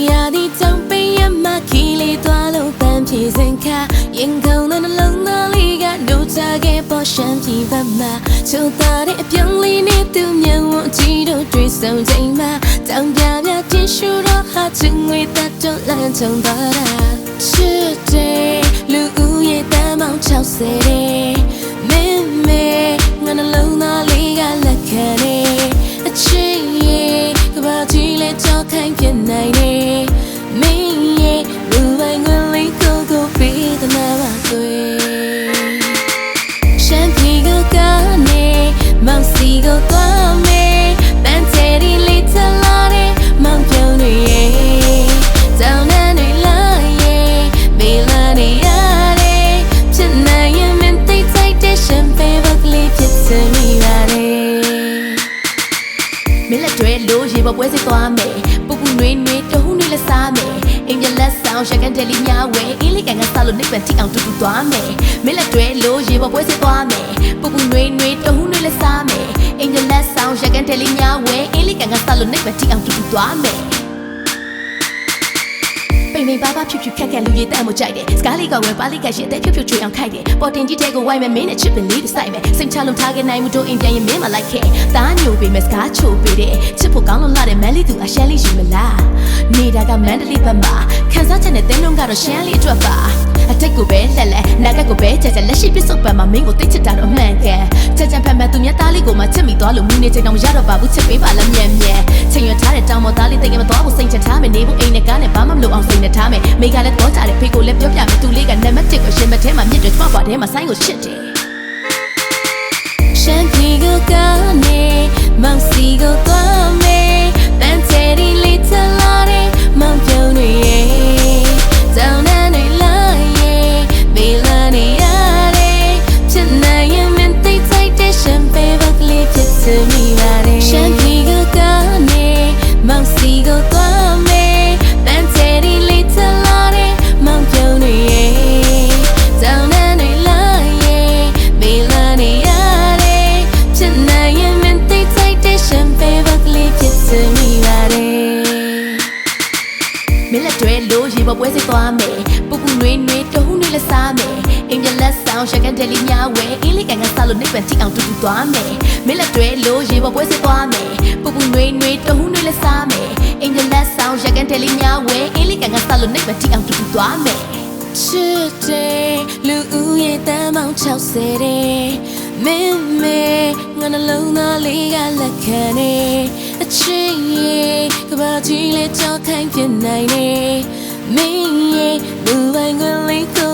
ရာဒီကြောင့်ပေးရမှခီလေးသွားလို့ပန်းပြေစင်ခါရင်ခုန်တဲ့နှလုံးသားလေးကဒုချခဲ့ပေါ်ရှမ်းပြည်ဘက်မှာချိုးသားတဲ့အပြုံးလေးနဲ့သူမျက်ဝန်းကြည့်တော့တွေ့ဆုံချိန်မှာတောင်ပြပြကျင်းရှူတော့ဟာချင်ငွေတက်တော့လမ်းချုံသွားတာချစ်တယ်လူဦးရဲ့တမ်းမောင်60တဲ့မင်းမေငါနှလုံးသားလေးကလက်ခံနေအချစ်ရဲ့ကဘာကြီးလဲကြောက်ခိုင်းပြနိုင်နေမင်းရဲ့လူပိုင်းကလေးကိုပေးတဲ့နာမတွေရှမ်းပြည်ကနေမောင်စီကိုသွားမယ်ပန်းချယ်ဒီလေးချလာတဲ့မောင်ပြုံးတွေရဲ့တောင်းတန်းတွေလာရဲ့မေးလာနေရတယ်ဖြစ်နိုင်ရင်မင်းသိတဲ့ရှမ်းပေဘကလေးဖြစ်နေပါတယ်မင်းလက်တွေလို့ရေပေါ်ပွဲစစ်သွားမယ်ပူပူနွေးနွေးတုံးနွေးလက်စားမယ်အင်္ဂလက်ဆောင်ရှက်ကန်တယ်လီညာဝဲအင်းလေးကန်ကစားလို့နိဗ္ဗာန်ထိအောင်တူတူသွားမယ်မင်းလက်တွေလို့ရေပေါ်ပွဲစစ်သွားမယ်ပူပူနွေးနွေးတုံးနွေးလက်စားမယ်အင်္ဂလက်ဆောင်ရှက်ကန်တယ်လီညာဝဲအင်းလေးကန်ကစားလို့နိဗ္ဗာန်ထိအောင်တူတူသွားမယ်ပိန်ပိန်ပါပါဖြူဖြူခက်ခက်လူရည်တမ်းမကြိုက်တယ်စကားလေးကဝဲပါလိကရှင်တဲ့ဖြူဖြူချွေအောင်ခိုက်တယ်ပေါ်တင်ကြီးတဲ့ကိုဝိုင်းမယ်မင်းနဲ့ချစ်ပင်လေးတွေစိုက်မယ်စိတ်ချလုံးထားခဲ့နိုင်မှုတို့အိမ်ပြန်ရင်မင်းမလိုက်ခဲ့သားညိုပေးမယ်စကားချိုပေးတယ်ချစ်ဖို့ကောင်းလို့လာတဲ့မန်လေးသူအရှမ်းလေးယူမလားနေတာကမန္တလေးဘက်မှာခန်းစားချက်နဲ့တင်းလုံးကတော့ရှမ်းလေးအတွက်ပါအတိတ်ကိုပဲလက်လက်နာကကိုပဲကြကြလက်ရှိပြစ်စုံပံမှာမင်းကိုသိချစ်တာတော့အမှန်ကန်ကြကြဖက်မှန်သူများသားလေးကိုမှချစ်မိသွားလို့မူနေချိန်တော့မရတော့ပါဘူးချစ်ပေးပါလားမြန်မြန်ချိန်ရထားတဲ့တောင်ပေါ်သားလေးသိငယ်မသွားဘူးစိတ်ချထားမယ်နေဖို့အိမ်နဲ့ကားနဲ့ဘာမှမလုပ်အောင်စိတ်နဲ့ထားမယ်မိကလည်းတော့ကြတယ်ဖေကိုလည်းပြောပြမယ်သူလေးကနံပါတ်1ကိုရှင်မထဲမှာမြစ်တွေထွက်သွားတယ်မှာဆိုင်းကိုရှစ်တယ်ရှမ်းပြည်ကနေမောင်စီကိုသွားမယ်ပန်းချယ်ဒီလေးချလာတဲ့မောင်ပြုံးတွေရဲ့တောင်းတန်းတွေလာရဲ့မေးလာနေရတယ်ဖြစ်နိုင်ရင်မင်းသိတဲ့ရှမ်းပေဘကလေးဖြစ်နေပါတယ်ရှမ်းပြည်ကနေမောင်စီကိုသွားမယ်ပန်းချယ်ဒီလေးချလာတဲ့မောင်ပြုံးတွေရဲ့တောင်းတန်းတွေလာရဲ့မေးလာနေရတယ်ဖြစ်နိုင်ရင်မင်းသိတဲ့ရှမ်းပေဘကလေးဖြစ်နေပါတယ်မင်းလက်တွေလို့ရေပေါ်ပွဲစစ်သွားမယ်ပူပူနွေးနွေးတုံးနွေးလက်စားမယ်အင်္ဂလက်ဆောင်ရှက်ကန်တယ်လီညာဝဲအင်းလေးကန်ကစားလို့နိဗ္ဗာန်ထိအောင်တူတူသွားမယ်မင်းလက်တွေလို့ရေပေါ်ပွဲစစ်သွားမယ်ပူပူနွေးနွေးတုံးနွေးလက်စားမယ်အင်္ဂလက်ဆောင်ရှက်ကန်တယ်လီညာဝဲအင်းလေးကန်ကစားလို့နိဗ္ဗာန်ထိအောင်တူတူသွားမယ်ချစ်တယ်လူဦးရဲ့တမ်းမောင်60တဲ့မင်းမေငါနှလုံးသားလေးကလက်ခံနေအချစ်ရဲ့ကဘာကြီးလေးကြောက်ခိုင်းပြနိုင်နေမင်းရဲ့လူပိုင်းကလေးကို